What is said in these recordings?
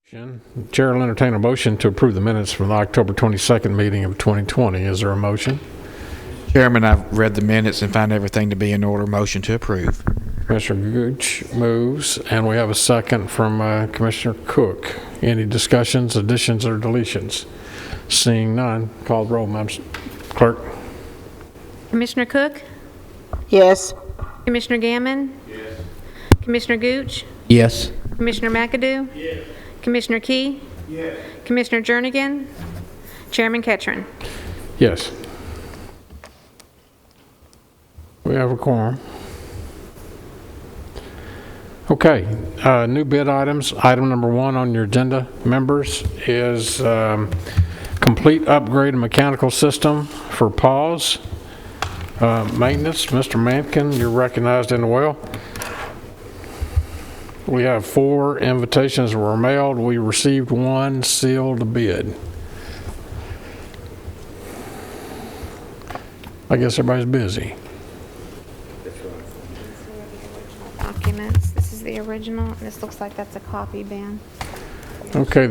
Chair will entertain a motion to approve the minutes from the October 22nd meeting of 2020. Is there a motion? Chairman, I've read the minutes and find everything to be in order. Motion to approve. Commissioner Gooch moves, and we have a second from Commissioner Cook. Any discussions, additions, or deletions? Seeing none, call the roll, Madam Clerk. Commissioner Cook? Yes. Commissioner Gammon? Yes. Commissioner Gooch? Yes. Commissioner McAdoo? Yes. Commissioner Key? Yes. Commissioner Jernigan? Chairman Ketchern? Yes. We have a quorum. Okay, new bid items. Item number 1 on your agenda, members, is complete upgrade of mechanical system for PAWS maintenance. Mr. Mankin, you're recognized in the well. We have 4 invitations were mailed. We received 1 sealed bid. I guess everybody's busy. Documents. This is the original. This looks like that's a copy, Ben. Okay,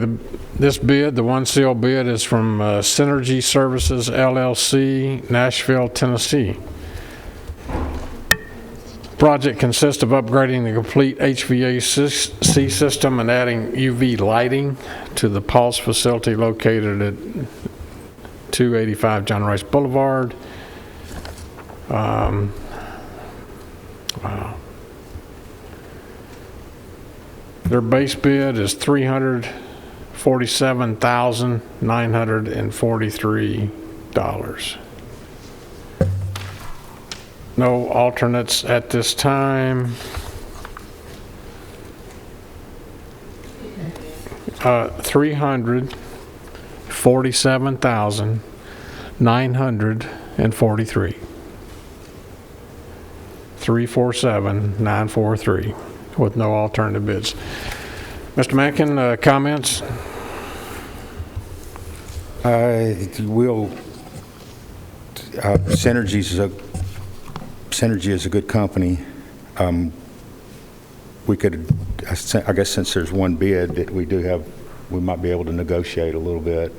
this bid, the 1 sealed bid, is from Synergy Services, LLC, Nashville, Tennessee. Project consists of upgrading the complete HVAC system and adding UV lighting to the PAWS facility located at 285 John Rice Boulevard. Wow. Their base bid is $347,943. No alternates at this time. $347,943. 347,943 with no alternative bids. Mr. Mankin, comments? Synergy is a good company. We could, I guess, since there's 1 bid that we do have, we might be able to negotiate a little bit.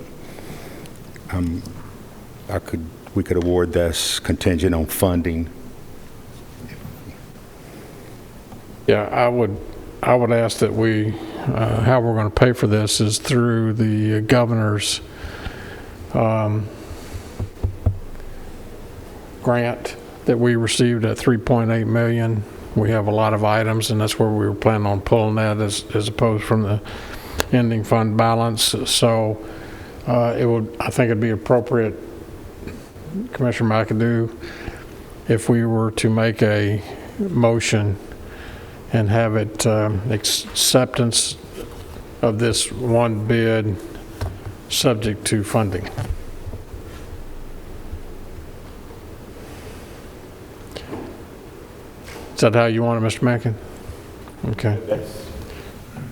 We could award this contingent on funding. Yeah, I would ask that we, how we're going to pay for this is through the governor's grant that we received at $3.8 million. We have a lot of items, and that's where we were planning on pulling that as opposed from the ending fund balance. So I think it'd be appropriate, Commissioner McAdoo, if we were to make a motion and have it acceptance of this 1 bid subject to funding. Is that how you want it, Mr. Mankin? Okay. That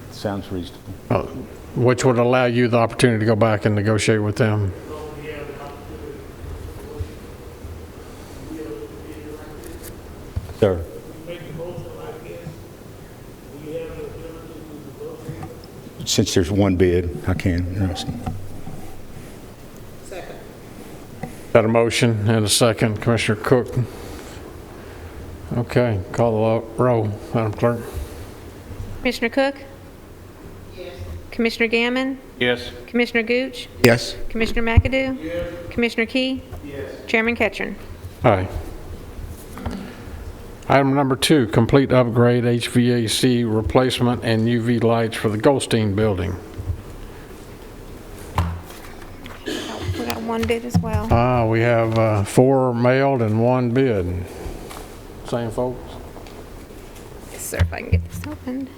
sounds reasonable. Which would allow you the opportunity to go back and negotiate with them. Sir. Since there's 1 bid, I can. Second. Got a motion and a second. Commissioner Cook. Okay, call the roll, Madam Clerk. Commissioner Cook? Yes. Commissioner Gammon? Yes. Commissioner Gooch? Yes. Commissioner McAdoo? Yes. Commissioner Key? Yes. Chairman Ketchern? Aye. Item number 2, complete upgrade HVAC replacement and UV lights for the Goldstein building. We got 1 bid as well. We have 4 mailed and 1 bid. Same folks? Yes, sir, if I can get this opened.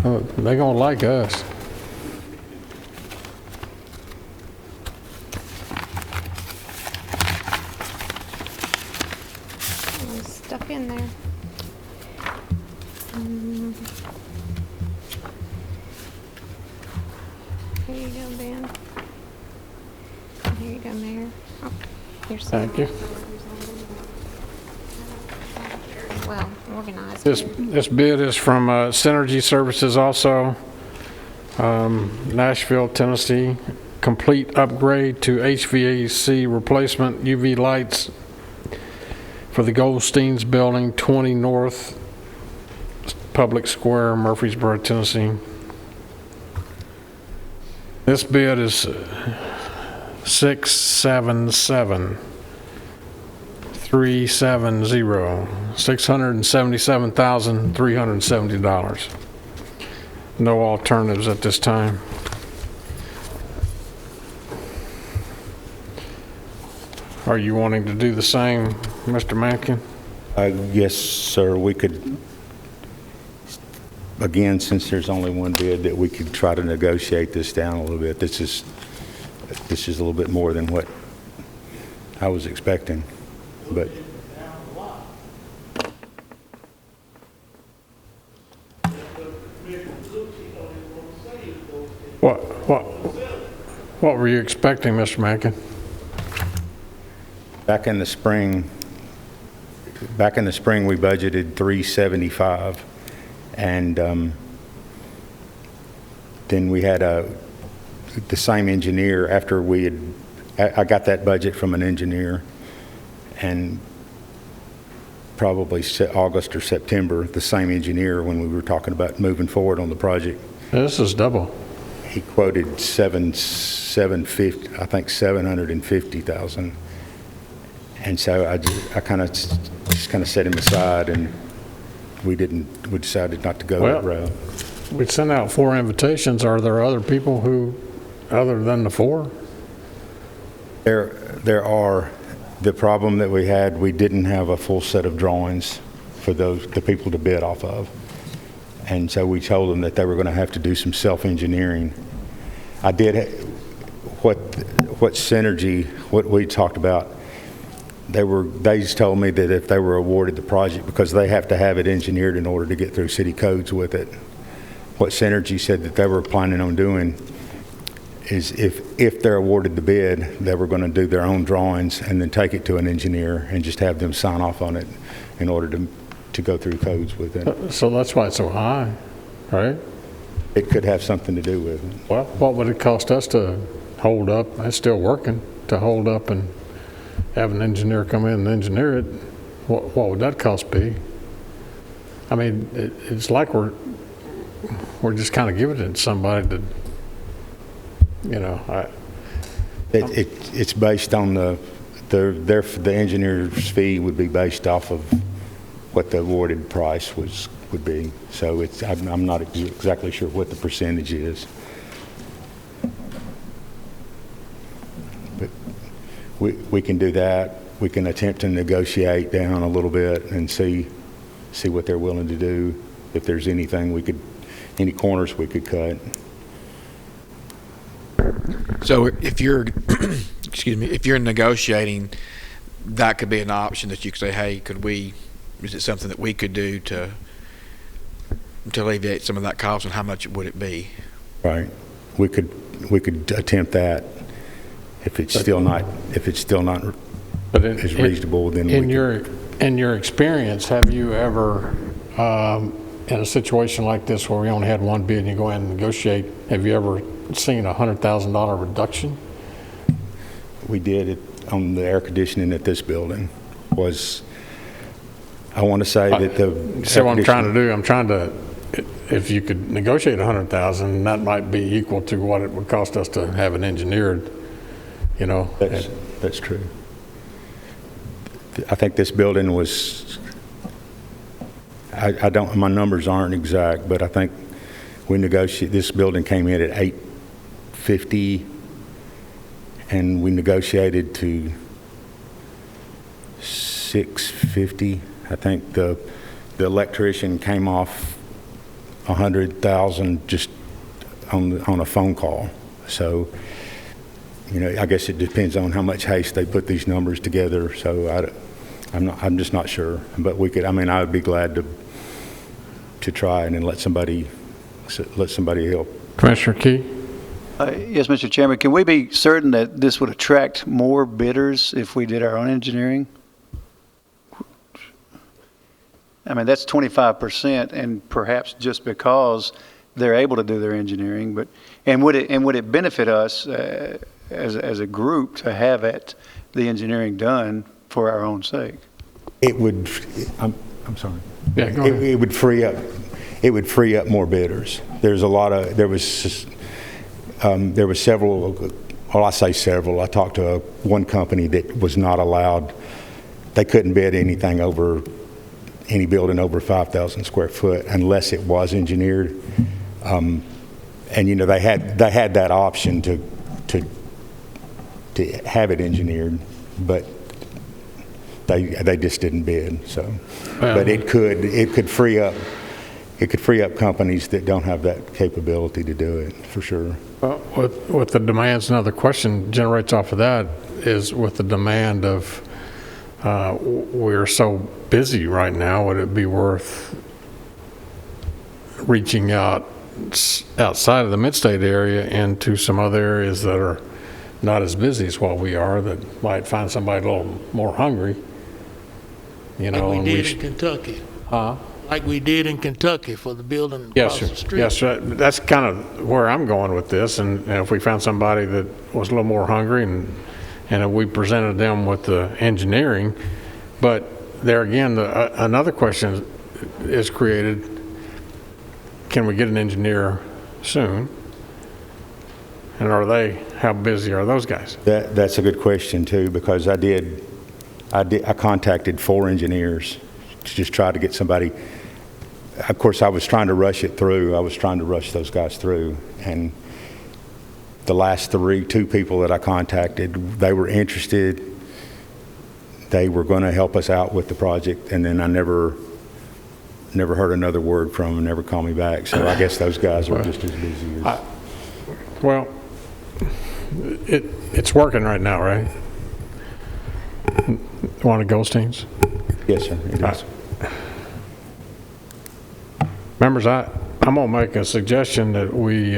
Oh, they're gonna like us. Stuff in there. Here you go, Ben. Here you go, Mayor. Oh, here's some. Thank you. Well organized. This bid is from Synergy Services also. Nashville, Tennessee, complete upgrade to HVAC replacement UV lights for the Goldsteins Building, 20 North Public Square, Murfreesboro, Tennessee. This bid is 677 $677,370. No alternatives at this time. Are you wanting to do the same, Mr. Mankin? Yes, sir, we could, again, since there's only one bid, that we could try to negotiate this down a little bit. This is a little bit more than what I was expecting, but What were you expecting, Mr. Mankin? back in the spring, we budgeted 375, and then we had the same engineer after I got that budget from an engineer, and probably August or September, the same engineer, when we were talking about moving forward on the project, This is double. he quoted 750, I think 750,000. And so I kind of set him aside, and we decided not to go that route. We sent out 4 invitations. Are there other people who, other than the 4? There are. The problem that we had, we didn't have a full set of drawings for the people to bid off of. And so we told them that they were going to have to do some self-engineering. I did what Synergy, what we talked about. They just told me that if they were awarded the project, because they have to have it engineered in order to get through city codes with it, what Synergy said that they were planning on doing is if they're awarded the bid, they were going to do their own drawings and then take it to an engineer and just have them sign off on it in order to go through codes with it. So that's why it's so high, right? It could have something to do with it. Well, what would it cost us to hold up? It's still working, to hold up and have an engineer come in and engineer it. What would that cost be? I mean, it's like we're just kind of giving it to somebody to, It's based on the engineer's fee would be based off of what the awarded price would be. So I'm not exactly sure what the percentage is. But we can do that. We can attempt to negotiate down a little bit and see what they're willing to do. If there's anything any corners we could cut. So if you're, if you're negotiating, that could be an option that you could say, hey, is it something that we could do to alleviate some of that cost, and how much would it be? Right. We could attempt that. If it's still not But as reasonable, then in your experience, have you ever, in a situation like this where we only had one bid and you go ahead and negotiate, have you ever seen a $100,000 reduction? we did it on the air conditioning at this building I want to say that the. See what I'm trying to do? I'm trying to, if you could negotiate 100,000, that might be equal to what it would cost us to have it engineered, That's true. I think this building was, my numbers aren't exact, but I think this building came in at 850, and we negotiated to 650. I think the electrician came off 100,000 just on a phone call. So, I guess it depends on how much haste they put these numbers together. So I'm just not sure. But I would be glad to try and then let somebody help. Commissioner Key? Yes, Mr. Chairman. Can we be certain that this would attract more bidders if we did our own engineering? That's 25%, and perhaps just because they're able to do their engineering, but, and would it benefit us as a group to have the engineering done for our own sake? It would, I'm sorry. Yeah, go ahead. It would free up more bidders. There was several, well, I say several. I talked to one company that was not allowed, they couldn't bid anything over, any building over 5,000 square foot unless it was engineered. And, you know, they had that option to have it engineered, but they just didn't bid, so. But it could free up companies that don't have that capability to do it, for sure. Well, with the demands, another question generates off of that is with the demand of, we're so busy right now, would it be worth reaching out outside of the mid-state area into some other areas that are not as busy as what we are, that might find somebody a little more hungry, you know? Like and we did in Kentucky. Huh? Like we did in Kentucky for the building Yes, across sir. the street. Yes, sir. That's kind of where I'm going with this. And if we found somebody that was a little more hungry and if we presented them with the engineering, but there again, another question is created, can we get an engineer soon? And how busy are those guys? That's a good question too, because I contacted 4 engineers to just try to get somebody. Of course, I was trying to rush it through. I was trying to rush those guys through. And the last 2 people that I contacted, they were interested. They were going to help us out with the project. And then I never heard another word from them, never called me back. So I guess those guys were just as busy as. Well, it's working right now, right? One of Goldstein's? Yes, sir, it is. Members, I'm going to make a suggestion that we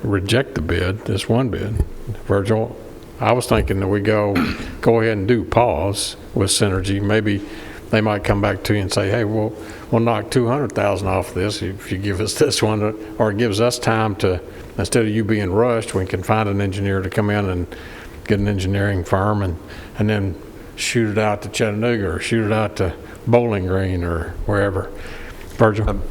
reject the bid, this one bid. Virgil, I was thinking that we go ahead and do pause with Synergy. Maybe they might come back to you and say, hey, we'll knock $200,000 off this if you give us this one, or it gives us time to, instead of you being rushed, we can find an engineer to come in and get an engineering firm and then shoot it out to Chattanooga or shoot it out to Bowling Green or wherever. Virgil?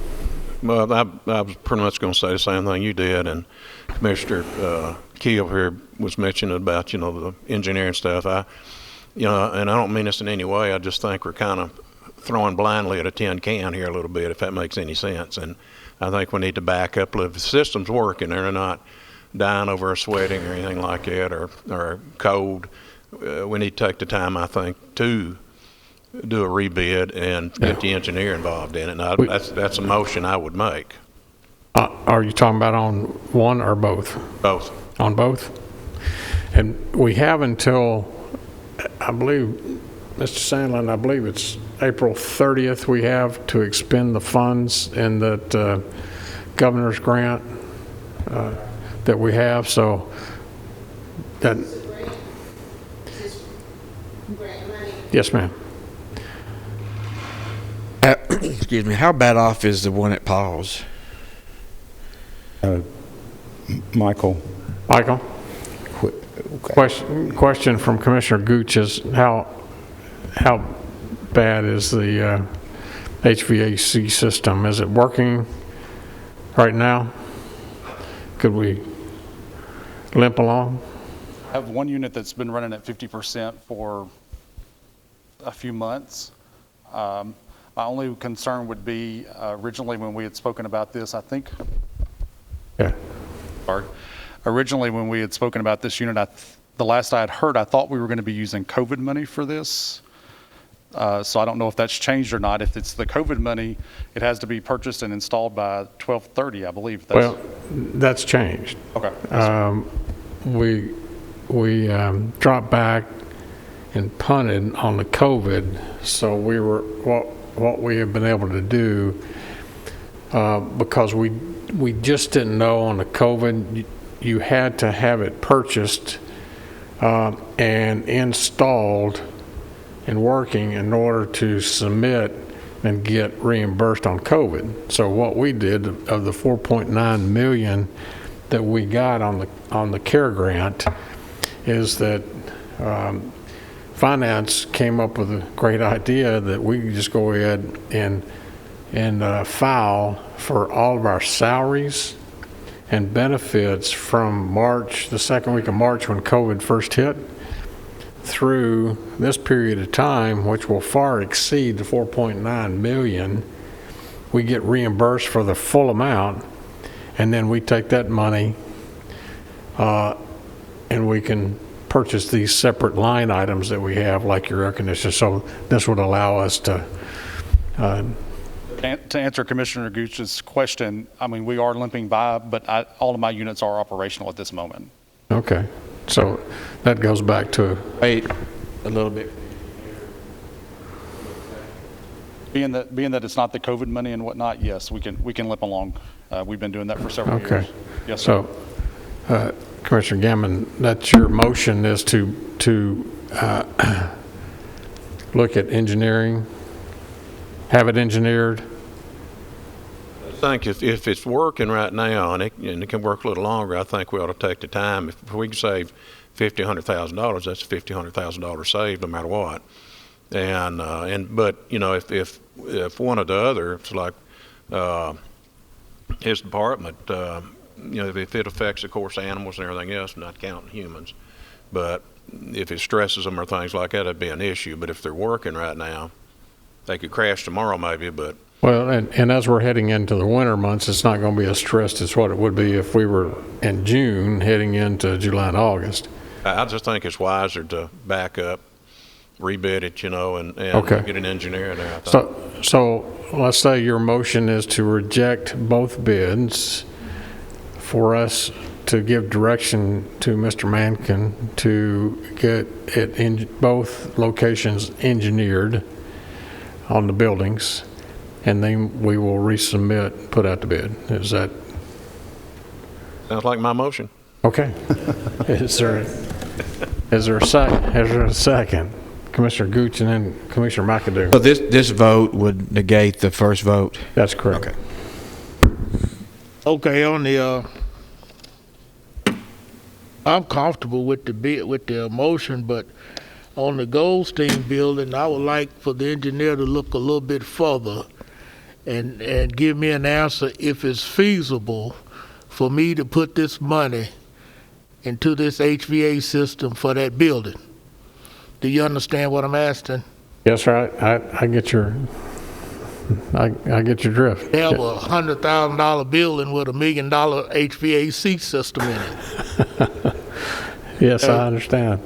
Well, I was pretty much going to say the same thing you did, and Commissioner Key over here was mentioning about, you know, the engineering stuff. And I don't mean this in any way, I just think we're kind of throwing blindly at a tin can here a little bit, if that makes any sense. And I think we need to back up. If the system's working, they're not dying over sweating or anything like that, or cold. We need to take the time, I think, to do a rebid and get the engineer involved in it. And that's a motion I would make. Are you talking about on one or both? Both. On both? And we have until, I believe, Mr. Sandlin, I believe it's April 30th we have to expend the funds in that governor's grant that we have. So that. Yes, ma'am. Excuse me, how bad off is the one at Paws? Michael? Question from Commissioner Gooch is how bad is the HVAC system? Is it working right now? Could we limp along? I have one unit that's been running at 50% for a few months. My only concern would be originally when we had spoken about this, I think. Yeah. Originally when we had spoken about this unit, the last I had heard, I thought we were going to be using COVID money for this. So I don't know if that's changed or not. If it's the COVID money, it has to be purchased and installed by 12/30, I believe. Well, that's changed. Okay. We dropped back and punted on the COVID, so we were what we have been able to do because we just didn't know on the COVID. You had to have it purchased and installed and working in order to submit and get reimbursed on COVID. So what we did of the 4.9 million that we got on the CARE grant is that finance came up with a great idea that we could just go ahead and file for all of our salaries and benefits from March, the second week of March when COVID first hit, through this period of time, which will far exceed the 4.9 million. We get reimbursed for the full amount, and then we take that money and we can purchase these separate line items that we have, like your air conditioner. So this would allow us to answer Commissioner Gooch's question, I mean, we are limping by, but all of my units are operational at this moment. Okay, so that goes back to, Wait a little bit. Being that it's not the COVID money and whatnot, yes, we can limp along. We've been doing that for several years. okay. Yes, sir. So, Commissioner Gammon, that's your motion, is to look at engineering, have it engineered. I think if it's working right now and it can work a little longer, I think we ought to take the time. If we can save $50,000, $100,000, that's $50,000, $100,000 saved no matter what. But you know, if one or the other, it's like his department, you know, if it affects, of course, animals and everything else, not counting humans, but if it stresses them or things like that, that'd be an issue. But if they're working right now, they could crash tomorrow maybe, but. Well, and as we're heading into the winter months, it's not going to be as stressed as what it would be if we were in June heading into July and August. I just think it's wiser to back up, rebid it, you know, and Okay. get an engineer in there, I think. So let's say your motion is to reject both bids for us to give direction to Mr. Mankin to get it in both locations engineered on the buildings, and then we will resubmit, put out the bid. Is that Sounds like my motion. okay? Is there a second? Commissioner Gooch and then Commissioner McAdoo. So this vote would negate the first vote? That's correct. Okay. Okay, on the, I'm comfortable with the bid, with the motion, but on the Goldstein building, I would like for the engineer to look a little bit further and give me an answer if it's feasible for me to put this money into this HVA system for that building. Do you understand what I'm asking? Yes, sir. I get your, I get your drift. They have a $100,000 building with $1 million HVAC system in it. Yes, I understand.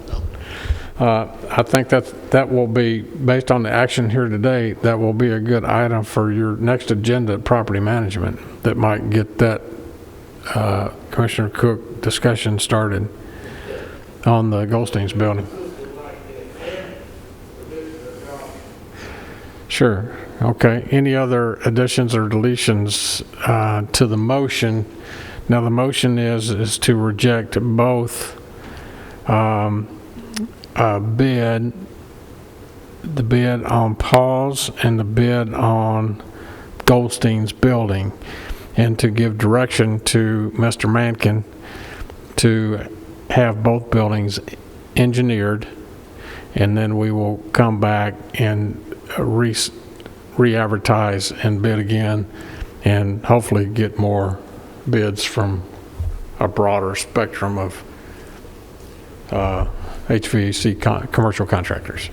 I think that will be, based on the action here today, that will be a good item for your next agenda, property management, that might get that Commissioner Cook discussion started on the Goldstein's building. Sure. Okay. Any other additions or deletions to the motion? Now, the motion is to reject both bid, the bid on Paul's and the bid on Goldstein's building, and to give direction to Mr. Mankin to have both buildings engineered, and then we will come back and re-advertise and bid again, and hopefully get more bids from a broader spectrum of HVAC commercial contractors.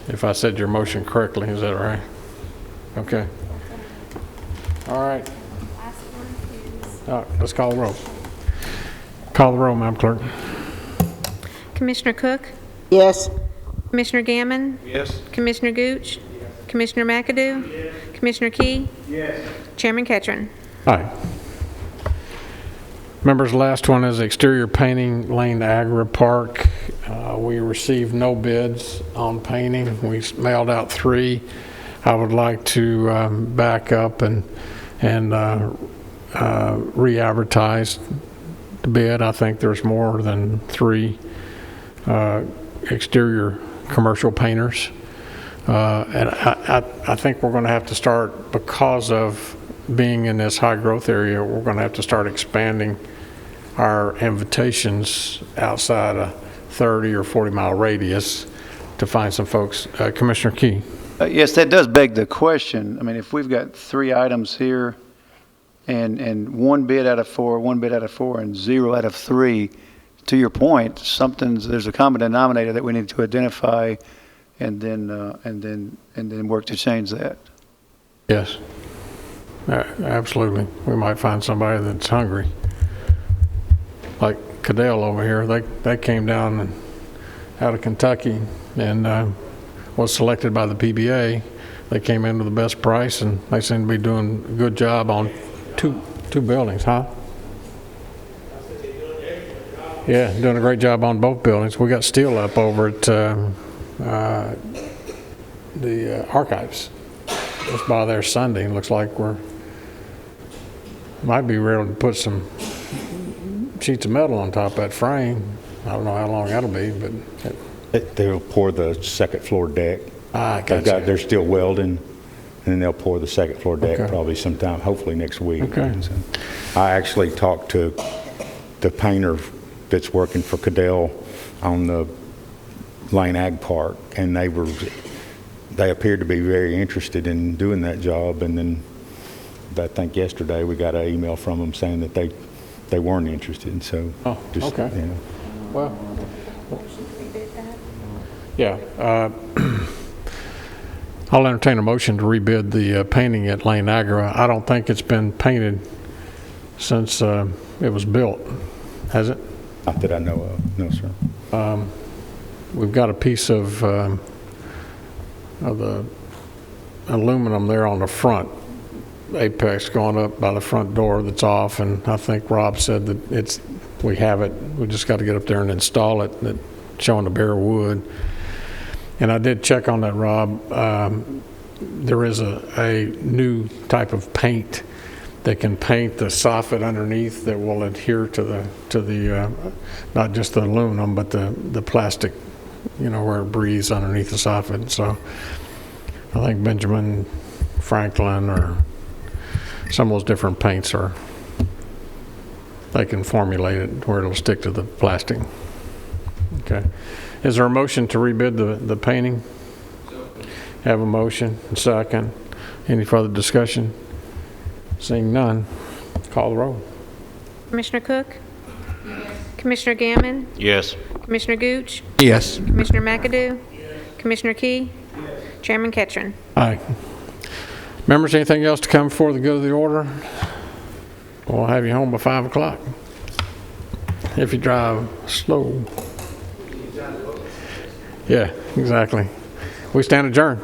If I said your motion correctly, is that all right? Okay. All right. Let's call the roll. Call the roll, Madam Clerk. Commissioner Cook? Yes. Commissioner Gammon? Yes. Commissioner Gooch? Commissioner McAdoo? Commissioner Key? Chairman Ketron. Aye. Members, last one is exterior painting, Lane Agri Park. We received no bids on painting. We mailed out 3. I would like to back up and re-advertise the bid. I think there's more than 3 exterior commercial painters. And I think we're going to have to start, because of being in this high-growth area, we're going to have to start expanding our invitations outside a 30 or 40-mile radius to find some folks. Commissioner Key? Yes, that does beg the question. I mean, if we've got 3 items here and 1 bid out of 4, 1 bid out of 4, and 0 out of 3, to your point, there's a common denominator that we need to identify and then work to change that. Yes. Absolutely. We might find somebody that's hungry. Like Cadell over here, they came down out of Kentucky and was selected by the PBA. They came in with the best price, and they seem to be doing a good job on two buildings, huh? Yeah, doing a great job on both buildings. We got steel up over at the archives. Just by there Sunday. Looks like might be able to put some sheets of metal on top of that frame. I don't know how long that'll be, but They'll pour the second floor deck. Gotcha. They're still welding, and then they'll pour the second floor deck Okay. probably sometime, hopefully next week. Okay. So, I actually talked to the painter that's working for Cadell on the Lane Ag Park, and they appeared to be very interested in doing that job. And then I think yesterday we got an email from them saying that they weren't interested. And so, okay. You know. Well, yeah. I'll entertain a motion to rebid the painting at Lane Agra. I don't think it's been painted since it was built, has it? Not that I know of, no, sir. We've got a piece of the aluminum there on the front apex going up by the front door that's off, and I think Rob said that we have it. We just got to get up there and install it. It's showing the bare wood. And I did check on that, Rob. There is a new type of paint that can paint the soffit underneath that will adhere to the not just the aluminum but the plastic, where it breathes underneath the soffit. So I think Benjamin Franklin or some of those different paints they can formulate it where it'll stick to the plastic. Okay. Is there a motion to rebid the painting? Have a motion, second. Any further discussion? Seeing none, call the roll. Commissioner Cook? Commissioner Gammon? Yes. Commissioner Gooch? Yes. Commissioner McAdoo? Commissioner Key? Chairman Ketchum. Aye. Members, anything else to come before the go of the order? We'll have you home by 5 o'clock. If you drive slow. Yeah, exactly. We stand adjourned.